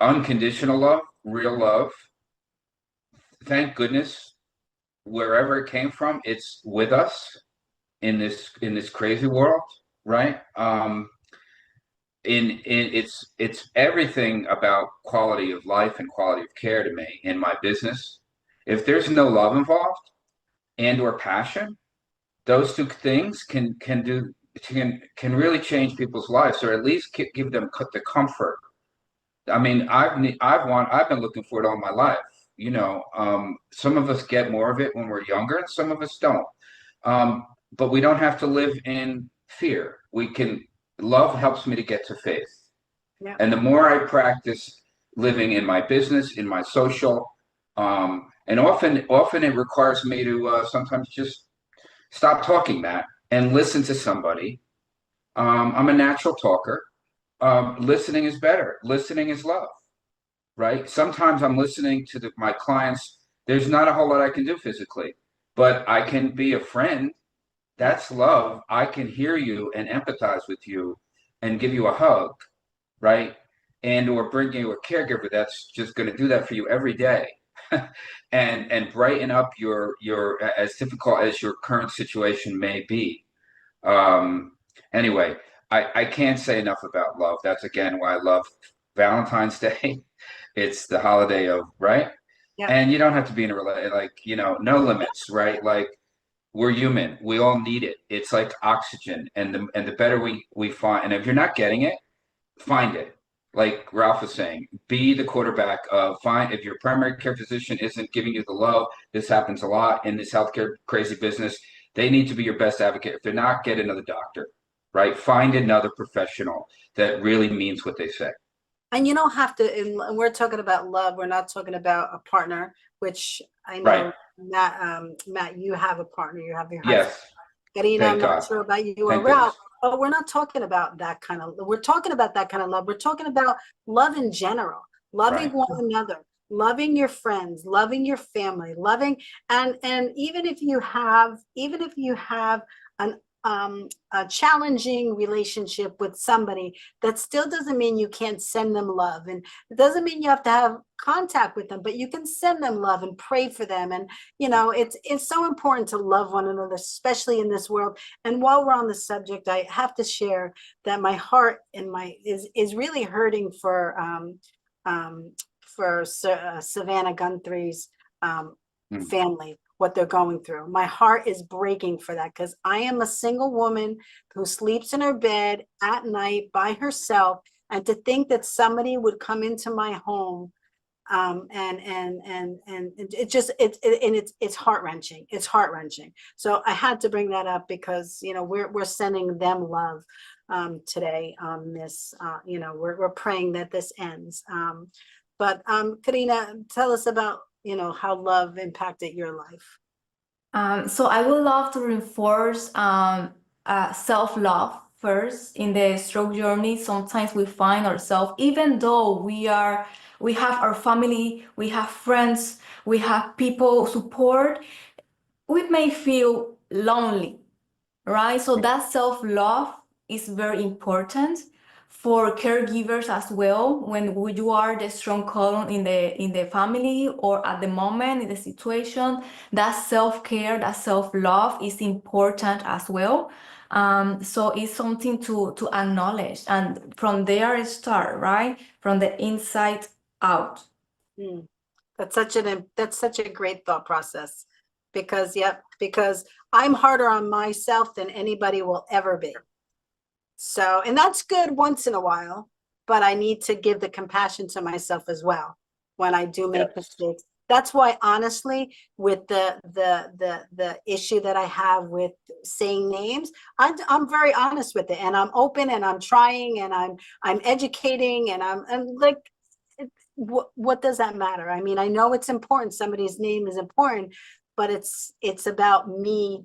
Unconditional love, real love. Thank goodness, wherever it came from, it's with us in this crazy world, right? It's everything about quality of life and quality of care to me in my business. If there's no love involved and or passion, those two things can really change people's lives, or at least give them the comfort. I mean, I've been looking for it all my life. You know, some of us get more of it when we're younger, and some of us don't. But we don't have to live in fear. Love helps me to get to faith. Yeah. And the more I practice living in my business, in my social, and often it requires me to sometimes just stop talking, Matt, and listen to somebody. I'm a natural talker. Listening is better. Listening is love, right? Sometimes I'm listening to my clients. There's not a whole lot I can do physically, but I can be a friend. That's love. I can hear you and empathize with you and give you a hug, right? And or bring you a caregiver that's just going to do that for you every day and brighten up your as difficult as your current situation may be. Anyway, I can't say enough about love. That's again why I love Valentine's Day. It's the holiday of, right? Yeah. And you don't have to be in a relationship, like, you know, no limits, right? Like, we're human. We all need it. It's like oxygen. And the better we find, and if you're not getting it, find it. Like Ralph was saying, be the quarterback of if your primary care physician isn't giving you the love. This happens a lot in this healthcare crazy business. They need to be your best advocate. If they're not, get another doctor, right? Find another professional that really means what they say. And you don't have to, and we're talking about love. We're not talking about a partner, which I know, Right. Matt, you have a partner, you have your husband. Yes. Karina, I'm Thank not God. sure about you or Thank Ralph, goodness. but we're not talking about that kind of, we're talking about that kind of love. We're talking about love in general, loving Right. one another, loving your friends, loving your family, loving, and even if you have an a challenging relationship with somebody, that still doesn't mean you can't send them love, and it doesn't mean you have to have contact with them, but you can send them love and pray for them. And you know, it's so important to love one another, especially in this world. And while we're on the subject, I have to share that my heart and is really hurting for Savannah Guthrie's family, what they're going through. My heart is breaking for that, because I am a single woman who sleeps in her bed at night by herself, and to think that somebody would come into my home, and it's heart-wrenching. It's heart-wrenching. So I had to bring that up, because you know, we're sending them love today on this. You know, we're praying that this ends. But Karina, tell us about, you know, how love impacted your life. So I would love to reinforce self-love first in the stroke journey. Sometimes we find ourselves, even though we have our family, we have friends, we have people support, we may feel lonely, right? So that self-love is very important for caregivers as well. When you are the strong column in the family, or at the moment in the situation, that self-care, that self-love is important as well. So it's something to acknowledge, and from there it start, right? From the inside out. That's such a great thought process, because because I'm harder on myself than anybody will ever be. So, and that's good once in a while, but I need to give the compassion to myself as well when I do make mistakes. That's why, honestly, with the issue that I have with saying names, I'm very honest with it, and I'm open, and I'm trying, and I'm educating, and I'm like, what does that matter? I mean, I know it's important. Somebody's name is important, but it's about me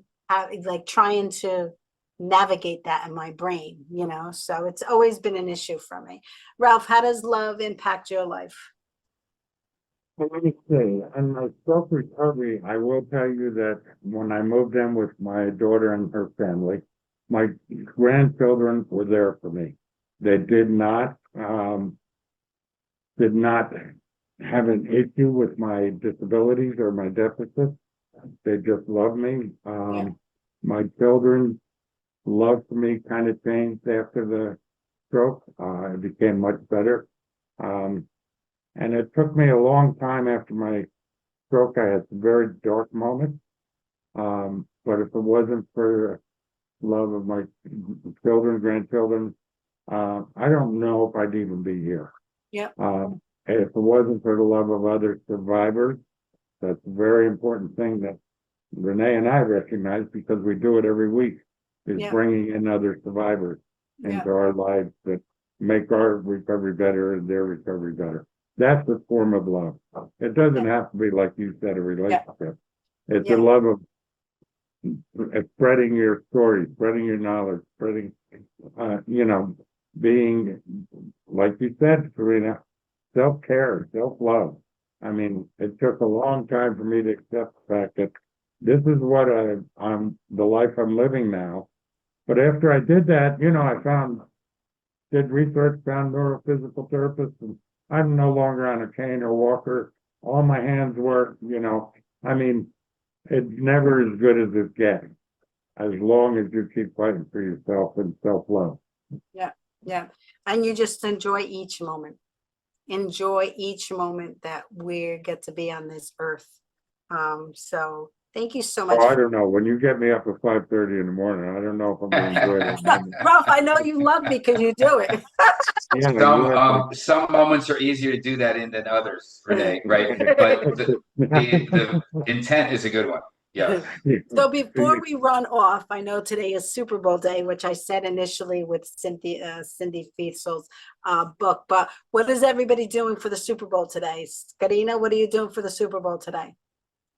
like trying to navigate that in my brain, you know? So it's always been an issue for me. Ralph, how does love impact your life? Well, let me see. In my self-recovery, I will tell you that when I moved in with my daughter and her family, my grandchildren were there for me. They did not have an issue with my disabilities or my deficits. They just loved me. My children love for me kind of changed after the stroke. It became much better. And it took me a long time after my stroke. I had some very dark moments. But if it wasn't for love of my children, grandchildren, I don't know if I'd even be here. Yeah. If it wasn't for the love of other survivors, that's a very important thing that Renee and I recognize, because we do it every week, is bringing in other survivors into our lives that make our recovery better and their recovery better. That's a form of love. It doesn't have to be, like you said, a relationship. It's a love of spreading your story, spreading your knowledge, spreading, you know, being, like you said, Serena, self-care, self-love. I mean, it took a long time for me to accept the fact that this is what I'm the life I'm living now. But after I did that, you know, I did research, found neurophysical therapists, and I'm no longer on a cane or walker. All my hands work, you know. I mean, it's never as good as it gets, as long as you keep fighting for yourself and self-love. Yeah. And you just enjoy each moment. Enjoy each moment that we get to be on this earth. So thank you so much. Oh, I don't know. When you get me up at 5:30 in the morning, I don't know if I'm going to enjoy it. Ralph, I know you love me because you do it. Some moments are easier to do that in than others, Renee, right? But the intent is a good one. Yes. So before we run off, I know today is Super Bowl day, which I said initially with Cindy Fiesel's book, but what is everybody doing for the Super Bowl today? Karina, what are you doing for the Super Bowl today?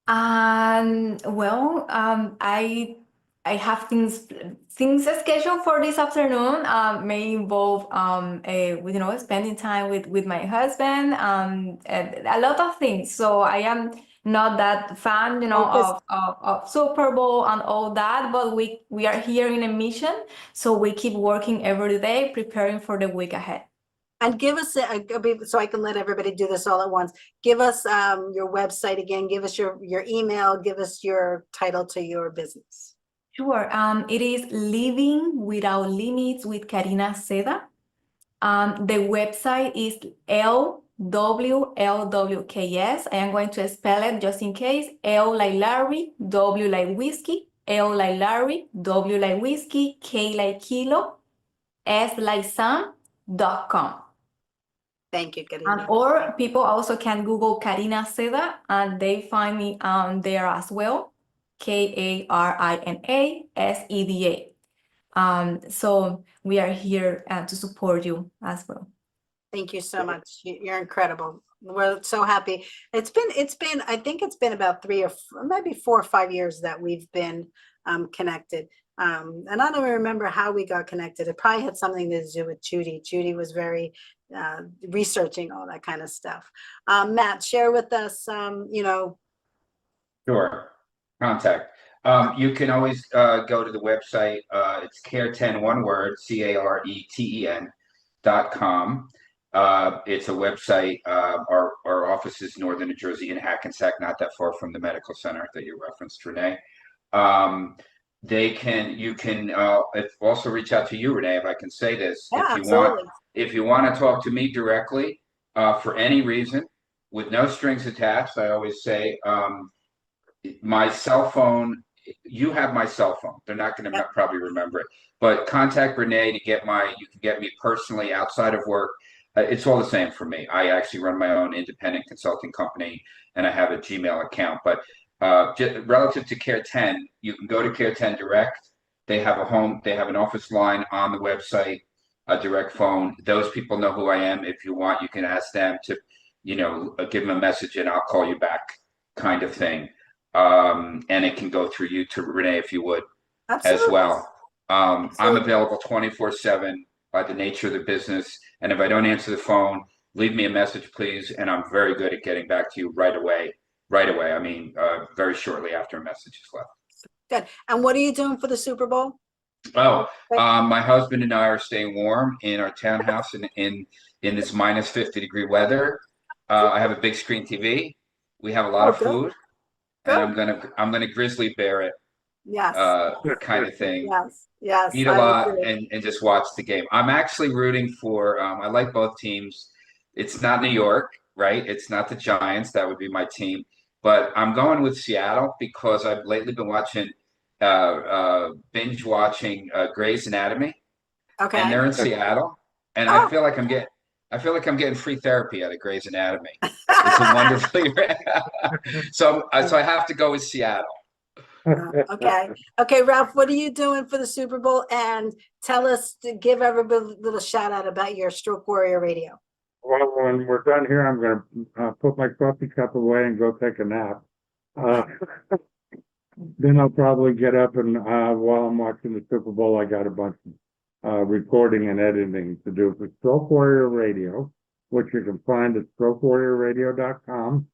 Well, I have things scheduled for this afternoon. May involve spending time with my husband. And a lot of things. So I am not that fan, Focus. of Super Bowl and all that. But we are here in a mission, so we keep working every day, preparing for the week ahead. And give us so I can let everybody do this all at once. Give us your website again. Give us your email. Give us your title to your business. Sure. It is Living Without Limits with Karina Seda. The website is LWLWKS. I am going to spell it just in case. L like Larry, W like whiskey, L like Larry, W like whiskey, K like kilo, S like Sam.com. Thank you, Karina. Or people also can Google Karina Seda and they find me there as well. KARINASEDA. So we are here to support you as well. Thank you so much. You're incredible. We're so happy. It's been, I think it's been about 3 or maybe 4 or 5 years that we've been connected. And I don't remember how we got connected. It probably had something to do with Judy. Judy was very researching all that kind of stuff. Matt, share with us, Sure. Contact. You can always go to the website. It's care10, one word, CARETEN.com. It's a website. Our office is Northern New Jersey in Hackensack, not that far from the medical center that you referenced, Renee. You can also reach out to you, Renee, if I can say this. Yeah, if you want to talk to me directly for any reason, with no strings attached, I always say, my cell phone, you have my cell phone. They're not going to probably remember it, but contact Renee to you can get me personally outside of work. It's all the same for me. I actually run my own independent consulting company and I have a Gmail account, but relative to Care 10, you can go to Care 10 direct. They have an office line on the website, a direct phone. Those people know who I am. If you want, you can ask them to, give them a message and I'll call you back, kind of thing. And it can go through you to Renee if you would. absolutely. As well. I'm available 24/7 by the nature of the business. And if I don't answer the phone, leave me a message, please. And I'm very good at getting back to you right away. I mean, very shortly after a message is left. Good. And what are you doing for the Super Bowl? Oh, my husband and I are staying warm in our townhouse in this minus 50-degree weather. I have a big screen TV. We have a lot of food. And I'm gonna grizzly bear it. Yes. Kind of thing. Yes. Eat a lot and just watch the game. I'm actually rooting for. I like both teams. It's not New York, right? It's not the Giants. That would be my team. But I'm going with Seattle because I've lately been watching, binge watching Grey's Anatomy. Okay. And they're in Seattle, and I feel like I'm getting free therapy out of Grey's Anatomy. It's a wonderfully so I have to go with Seattle. Okay, Ralph, what are you doing for the Super Bowl? And tell us, to give everybody a little shout out about your Stroke Warrior Radio. Well, when we're done here, I'm going to put my coffee cup away and go take a nap. Then I'll probably get up and while I'm watching the Super Bowl, I got a bunch of recording and editing to do for Stroke Warrior Radio, which you can find at strokewarriorradio.com.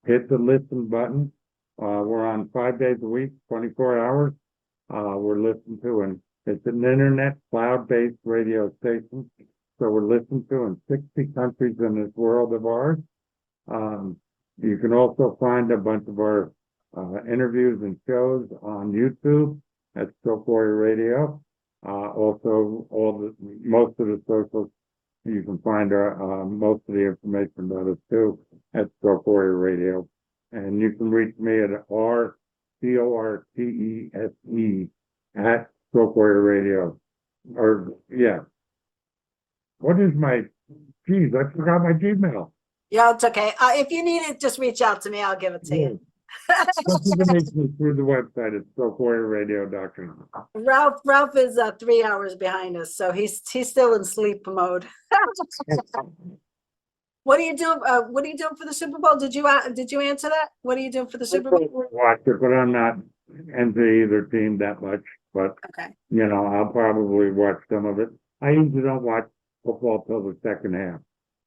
Hit the listen button. We're on 5 days a week, 24 hours. We're listened to, and it's an internet cloud-based radio station. So we're listened to in 60 countries in this world of ours. You can also find a bunch of our interviews and shows on YouTube at Stroke Warrior Radio. Also, most of the socials, you can find most of the information about us too at Stroke Warrior Radio. And you can reach me at RCORTESE at Stroke Warrior Radio. What is my, geez, I forgot my Gmail. Yeah, it's okay. If you need it, just reach out to me. I'll give it to you. You can reach me through the website. It's StrokeWarriorRadio.com. Ralph is 3 hours behind us, so he's still in sleep mode. What are you doing? What are you doing for the Super Bowl? Did you answer that? What are you doing for the Super Bowl? Watch it, but I'm not into either team that much. But Okay. you know, I'll probably watch some of it. I usually don't watch football till the second half.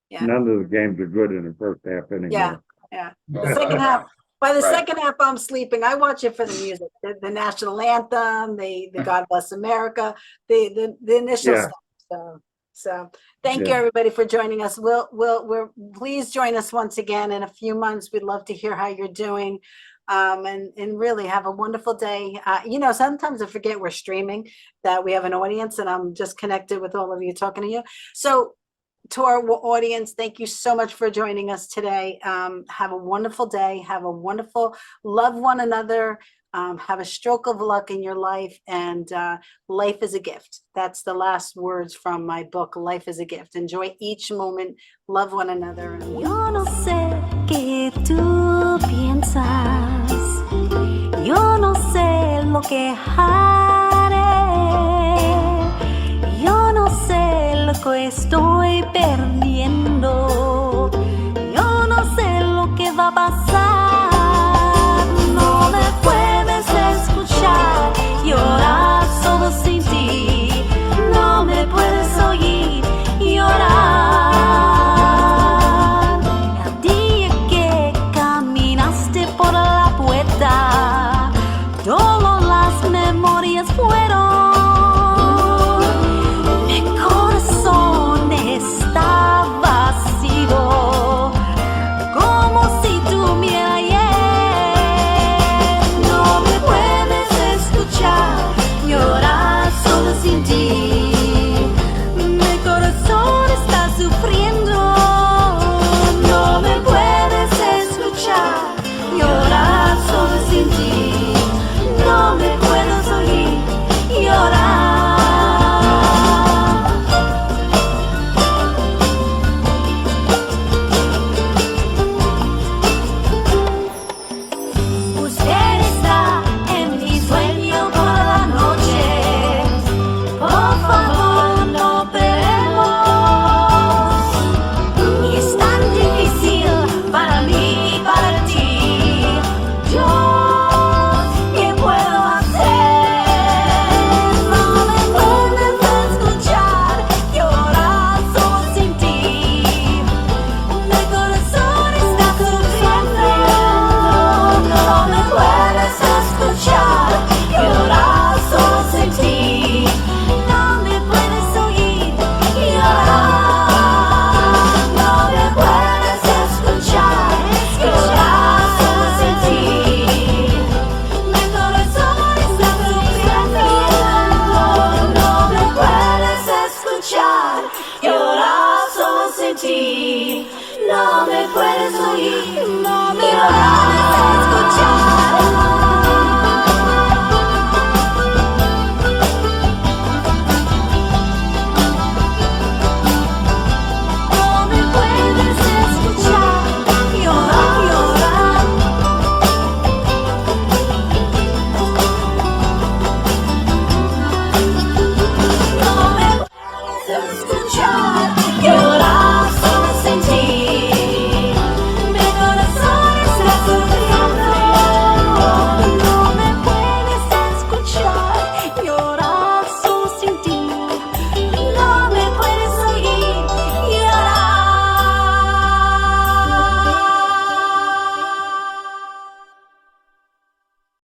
Yeah. None of the games are good in the first half anymore. Yeah. Well, Second half. By the Right. second half, I'm sleeping. I watch it for the music, the national anthem, the God Bless America, the initial Yeah. stuff. So thank you Yeah. everybody for joining us. We'll please join us once again in a few months. We'd love to hear how you're doing. And really have a wonderful day. You know, sometimes I forget we're streaming, that we have an audience, and I'm just connected with all of you, talking to you. So to our audience, thank you so much for joining us today. Have a wonderful day. Have a wonderful, love one another. Have a stroke of luck in your life, and life is a gift. That's the last words from my book, Life is a Gift. Enjoy each moment, love one another. Yo no sé qué tú piensas, yo no sé lo que haré, yo no sé lo que estoy perdiendo.